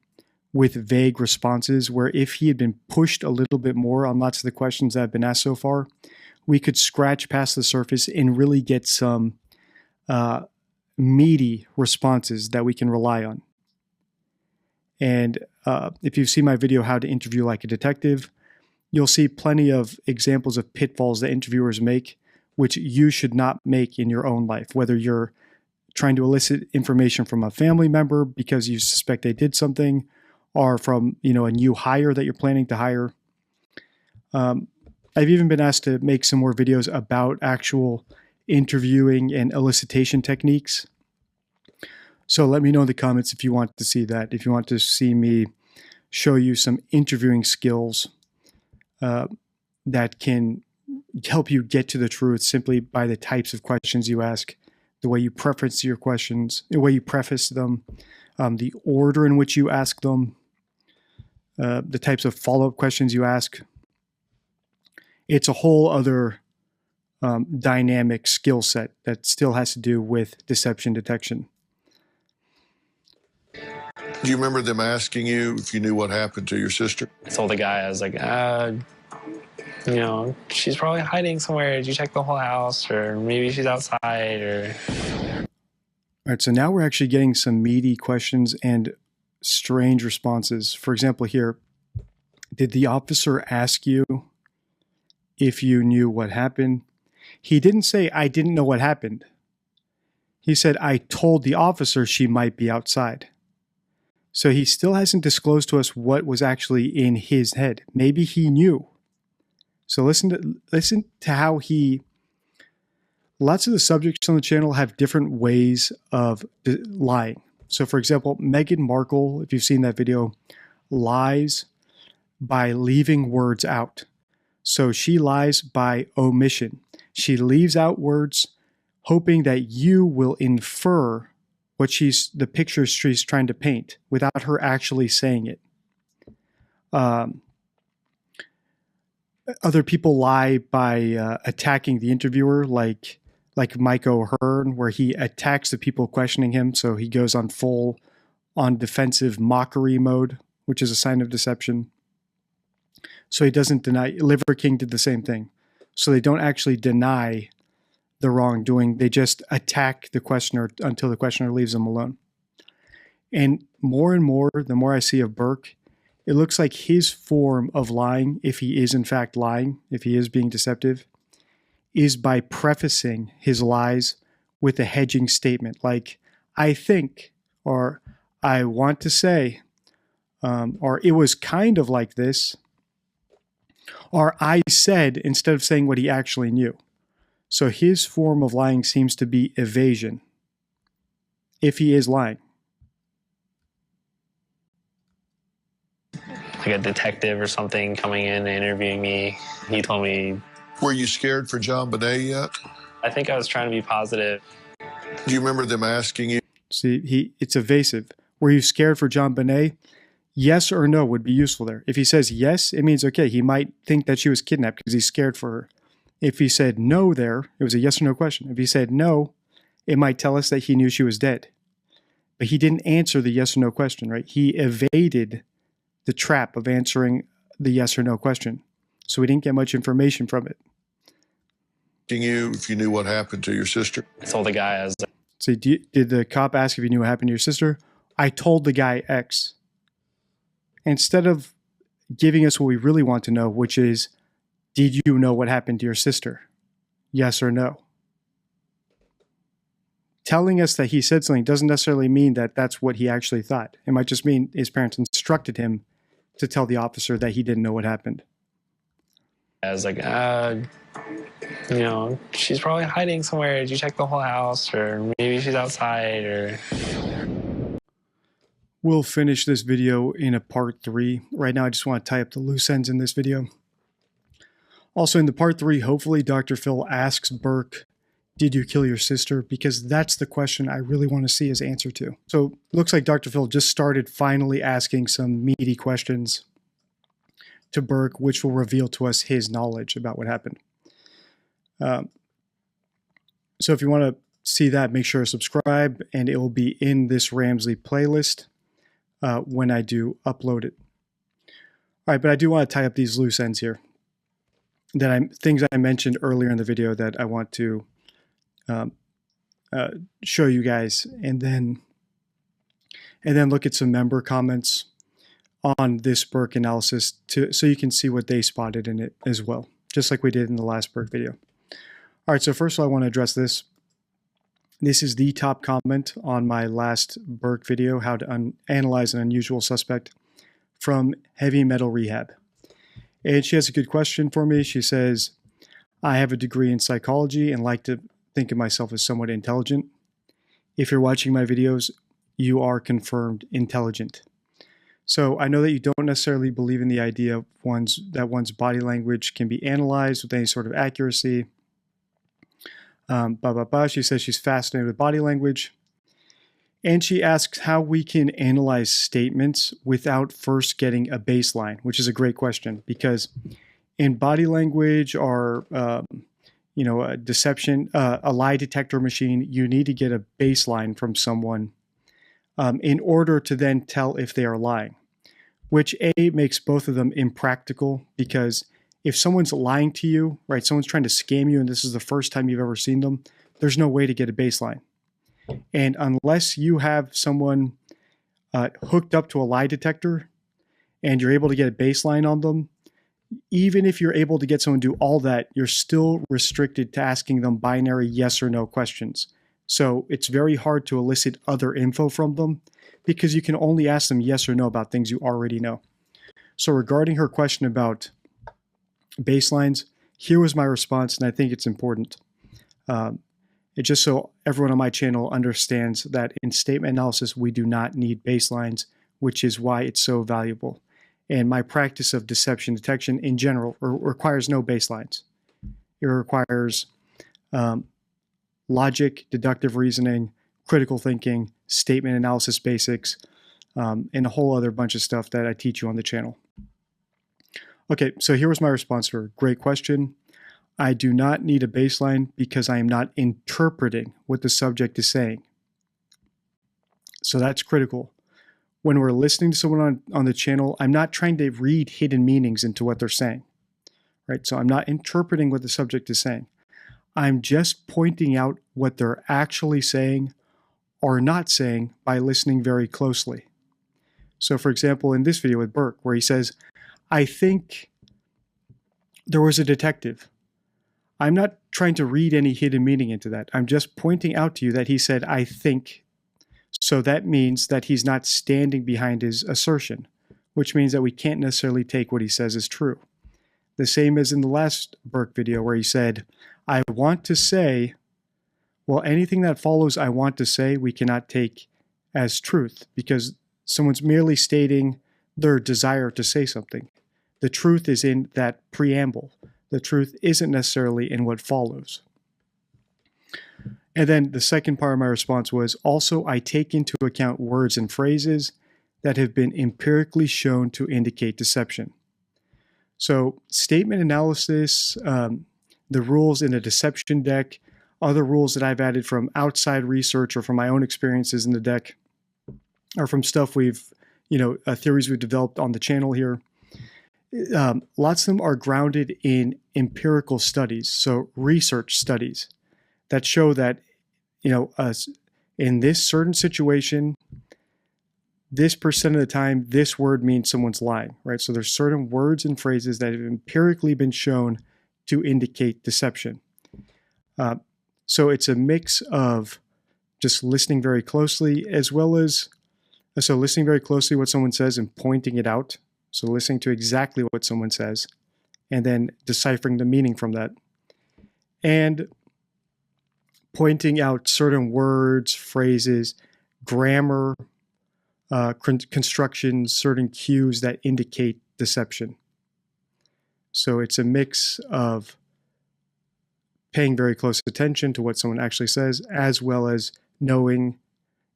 with vague responses, where if he had been pushed a little bit more on lots of the questions that have been asked so far, we could scratch past the surface and really get some meaty responses that we can rely on. And if you've seen my video, How to Interview Like a Detective, you'll see plenty of examples of pitfalls that interviewers make, which you should not make in your own life, whether you're trying to elicit information from a family member because you suspect they did something, or from a new hire that you're planning to hire. I've even been asked to make some more videos about actual interviewing and elicitation techniques. So let me know in the comments if you want to see that, if you want to see me show you some interviewing skills that can help you get to the truth simply by the types of questions you ask, the way you preface your questions, the way you preface them, the order in which you ask them, the types of follow-up questions you ask. It's a whole other dynamic skill set that still has to do with deception detection. Do you remember them asking you if you knew what happened to your sister? I told the guy, I was like, she's probably hiding somewhere. Did you check the whole house? Or maybe she's outside, or... All right, so now we're actually getting some meaty questions and strange responses. For example, here, did the officer ask you if you knew what happened? He didn't say, I didn't know what happened. He said, I told the officer she might be outside. So he still hasn't disclosed to us what was actually in his head. Maybe he knew. So listen to how he... Lots of the subjects on the channel have different ways of lying. So for example, Meghan Markle, if you've seen that video, lies by leaving words out. So she lies by omission. She leaves out words hoping that you will infer what the picture she's trying to paint without her actually saying it. Other people lie by attacking the interviewer, like Mike O'Hearn, where he attacks the people questioning him. So he goes on defensive mockery mode, which is a sign of deception. So he doesn't deny. Liver King did the same thing. So they don't actually deny the wrongdoing. They just attack the questioner until the questioner leaves them alone. And more, the more I see of Burke, it looks like his form of lying, if he is in fact lying, if he is being deceptive, is by prefacing his lies with a hedging statement like, I think, or I want to say, or it was kind of like this, or I said, instead of saying what he actually knew. So his form of lying seems to be evasion, if he is lying. Like a detective or something coming in and interviewing me. He told me... Were you scared for John Bonet yet? I think I was trying to be positive. Do you remember them asking you? See, it's evasive. Were you scared for John Bonet? Yes or no would be useful there. If he says yes, it means, okay, he might think that she was kidnapped because he's scared for her. If he said no there, it was a yes or no question. If he said no, it might tell us that he knew she was dead. But he didn't answer the yes or no question, right? He evaded the trap of answering the yes or no question. So we didn't get much information from it. You if you knew what happened to your sister? I told the guy, I was like... So did the cop ask if you knew what happened to your sister? I told the guy X. Instead of giving us what we really want to know, which is, did you know what happened to your sister? Yes or no? Telling us that he said something doesn't necessarily mean that that's what he actually thought. It might just mean his parents instructed him to tell the officer that he didn't know what happened. I was like, you know, she's probably hiding somewhere. Did you check the whole house? Or maybe she's outside, or... We'll finish this video in a part 3. Right now, I just want to tie up the loose ends in this video. Also, in the part 3, hopefully Dr. Phil asks Burke, did you kill your sister? Because that's the question I really want to see his answer to. So looks like Dr. Phil just started finally asking some meaty questions to Burke, which will reveal to us his knowledge about what happened. So if you want to see that, make sure to subscribe, and it will be in this Ramsey playlist when I do upload it. All right, but I do want to tie up these loose ends here. Things I mentioned earlier in the video that I want to show you guys, and then look at some member comments on this Burke analysis so you can see what they spotted in it as well, just like we did in the last Burke video. All right, so first of all, I want to address this. This is the top comment on my last Burke video, how to analyze an unusual suspect, from Heavy Metal Rehab. And she has a good question for me. She says, I have a degree in psychology and like to think of myself as somewhat intelligent. If you're watching my videos, you are confirmed intelligent. So I know that you don't necessarily believe in the idea of that one's body language can be analyzed with any sort of accuracy. She says she's fascinated with body language. And she asks how we can analyze statements without first getting a baseline, which is a great question, because in body language or a deception, a lie detector machine, you need to get a baseline from someone in order to then tell if they are lying, which makes both of them impractical, because if someone's lying to you, right, someone's trying to scam you and this is the first time you've ever seen them, there's no way to get a baseline. And unless you have someone hooked up to a lie detector and you're able to get a baseline on them, even if you're able to get someone to do all that, you're still restricted to asking them binary yes or no questions. So it's very hard to elicit other info from them because you can only ask them yes or no about things you already know. So regarding her question about baselines, here was my response, and I think it's important. It's just so everyone on my channel understands that in statement analysis, we do not need baselines, which is why it's so valuable. And my practice of deception detection in general requires no baselines. It requires logic, deductive reasoning, critical thinking, statement analysis basics, and a whole other bunch of stuff that I teach you on the channel. Okay, so here was my response to her. Great question. I do not need a baseline because I am not interpreting what the subject is saying. So that's critical. When we're listening to someone on the channel, I'm not trying to read hidden meanings into what they're saying, right? So I'm not interpreting what the subject is saying. I'm just pointing out what they're actually saying or not saying by listening very closely. So for example, in this video with Burke, where he says, I think there was a detective. I'm not trying to read any hidden meaning into that. I'm just pointing out to you that he said, I think. So that means that he's not standing behind his assertion, which means that we can't necessarily take what he says as true. The same as in the last Burke video where he said, I want to say, well, anything that follows I want to say, we cannot take as truth because someone's merely stating their desire to say something. The truth is in that preamble. The truth isn't necessarily in what follows. And then the second part of my response was, also, I take into account words and phrases that have been empirically shown to indicate deception. So statement analysis, the rules in a deception deck, other rules that I've added from outside research or from my own experiences in the deck, or from stuff theories we've developed on the channel here. Lots of them are grounded in empirical studies, so research studies that show that, in this certain situation, this percent of the time, this word means someone's lying, right? So there's certain words and phrases that have empirically been shown to indicate deception. So it's a mix of just listening very closely, as well as listening very closely what someone says and pointing it out. So listening to exactly what someone says and then deciphering the meaning from that. And pointing out certain words, phrases, grammar, constructions, certain cues that indicate deception. So it's a mix of paying very close attention to what someone actually says, as well as knowing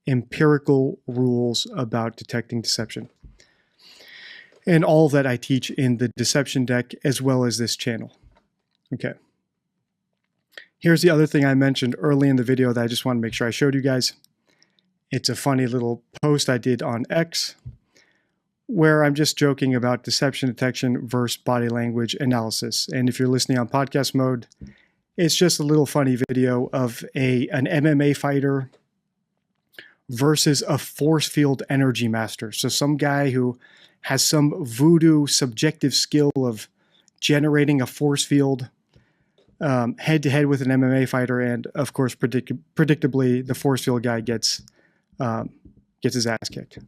empirical rules about detecting deception. And all of that I teach in the deception deck, as well as this channel. Okay. Here's the other thing I mentioned early in the video that I just want to make sure I showed you guys. It's a funny little post I did on X where I'm just joking about deception detection versus body language analysis. And if you're listening on podcast mode, it's just a little funny video of an MMA fighter versus a force field energy master. So some guy who has some voodoo subjective skill of generating a force field head to head with an MMA fighter. And of course, predictably, the force field guy gets his ass kicked.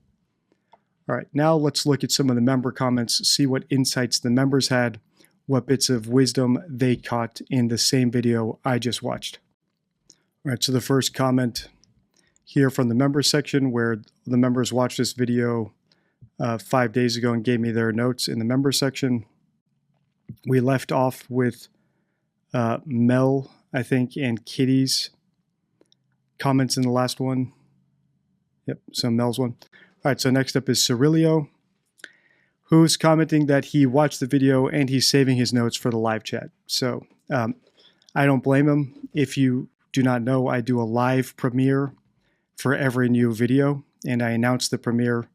All right, now let's look at some of the member comments, see what insights the members had, what bits of wisdom they caught in the same video I just watched. All right, so the first comment here from the members section, where the members watched this video 5 days ago and gave me their notes in the members section. We left off with Mel, I think, and Kitty's comments in the last one. Yep, so Mel's one. All right, so next up is Cirilio, who's commenting that he watched the video and he's saving his notes for the live chat. So I don't blame him. If you do not know, I do a live premiere for every new video, and I announce the premiere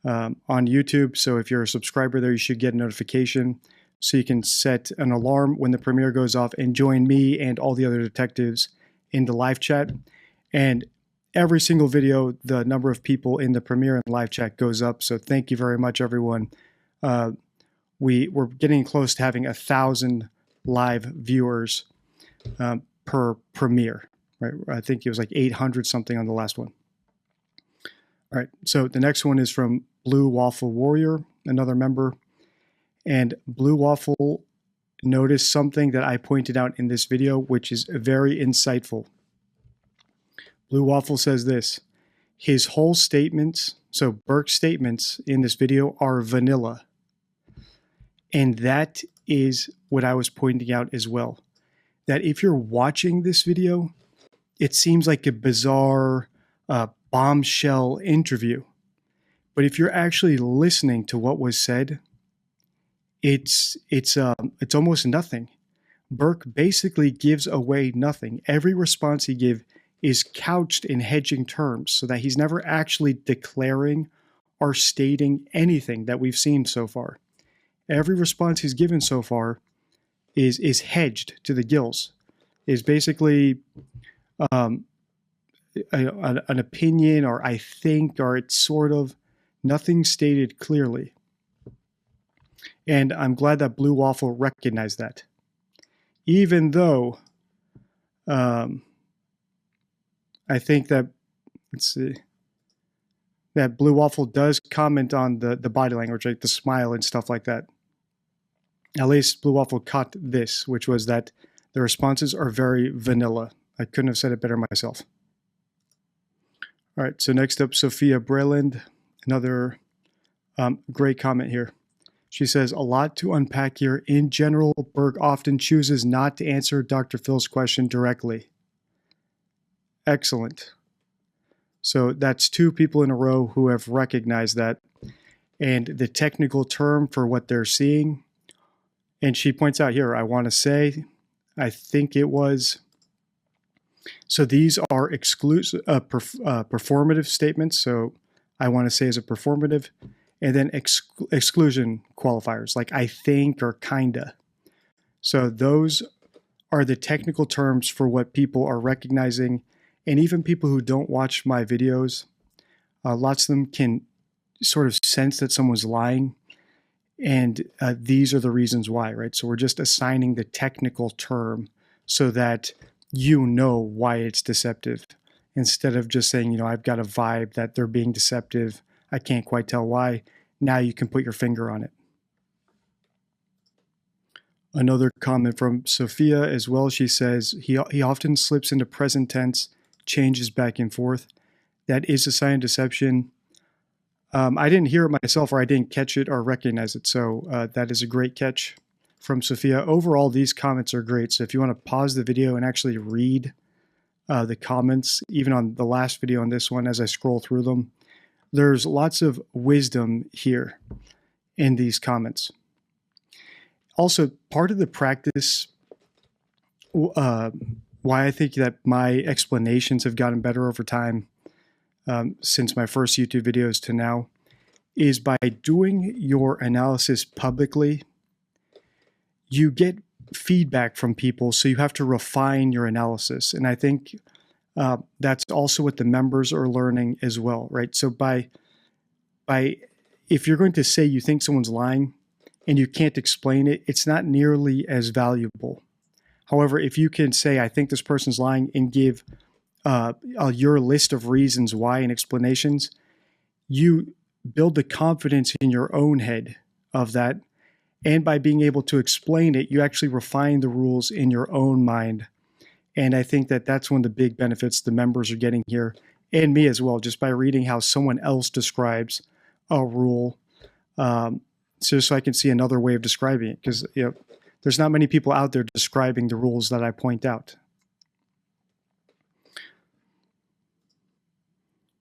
on YouTube. So if you're a subscriber there, you should get a notification so you can set an alarm when the premiere goes off and join me and all the other detectives in the live chat. And every single video, the number of people in the premiere and live chat goes up. So thank you very much, everyone. We're getting close to having 1,000 live viewers per premiere. Right? I think it was like 800 something on the last one. All right. So the next one is from Blue Waffle Warrior, another member. And Blue Waffle noticed something that I pointed out in this video, which is very insightful. Blue Waffle says this: his whole statements, so Burke's statements in this video, are vanilla. And that is what I was pointing out as well. That if you're watching this video, it seems like a bizarre bombshell interview. But if you're actually listening to what was said, it's almost nothing. Burke basically gives away nothing. Every response he gives is couched in hedging terms, so that he's never actually declaring or stating anything that we've seen so far. Every response he's given so far is hedged to the gills. Is basically an opinion, or I think, or it's sort of nothing stated clearly. And I'm glad that Blue Waffle recognized that. Even though I think that, let's see, that Blue Waffle does comment on the body language, like the smile and stuff like that. At least Blue Waffle caught this, which was that the responses are very vanilla. I couldn't have said it better myself. All right, so next up, Sophia Breland, another great comment here. She says, a lot to unpack here. In general, Burke often chooses not to answer Dr. Phil's question directly. Excellent. So that's two people in a row who have recognized that. And the technical term for what they're seeing, and she points out here, I want to say, I think it was, so these are performative statements. So I want to say is a performative, and then exclusion qualifiers, like I think or kinda. So those are the technical terms for what people are recognizing. And even people who don't watch my videos, lots of them can sort of sense that someone's lying, and these are the reasons why, right? So we're just assigning the technical term so that you know why it's deceptive, instead of just saying, you know, I've got a vibe that they're being deceptive. I can't quite tell why. Now you can put your finger on it. Another comment from Sophia as well. She says, he often slips into present tense, changes back and forth. That is a sign of deception. I didn't hear it myself, or I didn't catch it or recognize it. So that is a great catch from Sophia. Overall, these comments are great. So if you want to pause the video and actually read the comments, even on the last video on this one, as I scroll through them, there's lots of wisdom here in these comments. Also, part of the practice, why I think that my explanations have gotten better over time, since my first YouTube videos to now, is by doing your analysis publicly, you get feedback from people, so you have to refine your analysis. And I think that's also what the members are learning as well, right? So if you're going to say you think someone's lying and you can't explain it, it's not nearly as valuable. However, if you can say, I think this person's lying, and give your list of reasons why and explanations, you build the confidence in your own head of that. And by being able to explain it, you actually refine the rules in your own mind. And I think that that's one of the big benefits the members are getting here, and me as well, just by reading how someone else describes a rule. So I can see another way of describing it, because there's not many people out there describing the rules that I point out.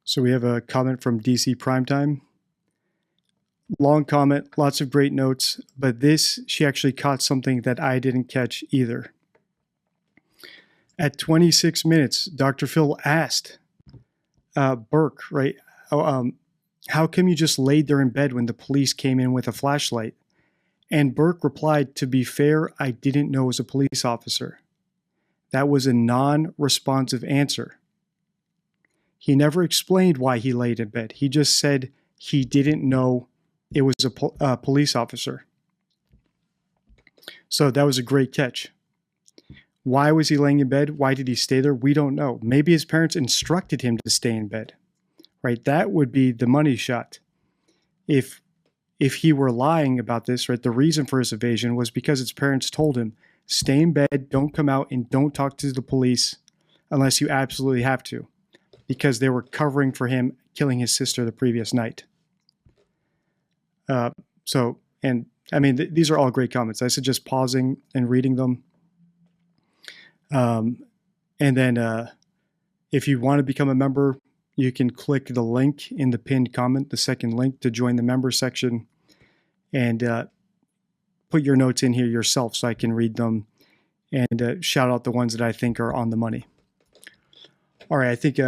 So we have a comment from DC Primetime. Long comment, lots of great notes, but this, she actually caught something that I didn't catch either. At 26 minutes, Dr. Phil asked Burke, right, how come you just laid there in bed when the police came in with a flashlight? And Burke replied, to be fair, I didn't know it was a police officer. That was a non-responsive answer. He never explained why he laid in bed. He just said he didn't know it was a police officer. So that was a great catch. Why was he laying in bed? Why did he stay there? We don't know. Maybe his parents instructed him to stay in bed, right? That would be the money shot. If he were lying about this, right, the reason for his evasion was because his parents told him, stay in bed, don't come out, and don't talk to the police unless you absolutely have to, because they were covering for him killing his sister the previous night. And I mean, these are all great comments. I suggest pausing and reading them. And then if you want to become a member, you can click the link in the pinned comment, the second link, to join the member section, and put your notes in here yourself so I can read them and shout out the ones that I think are on the money. All right, I think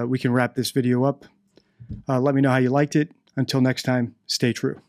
we can wrap this video up. Let me know how you liked it. Until next time, stay true.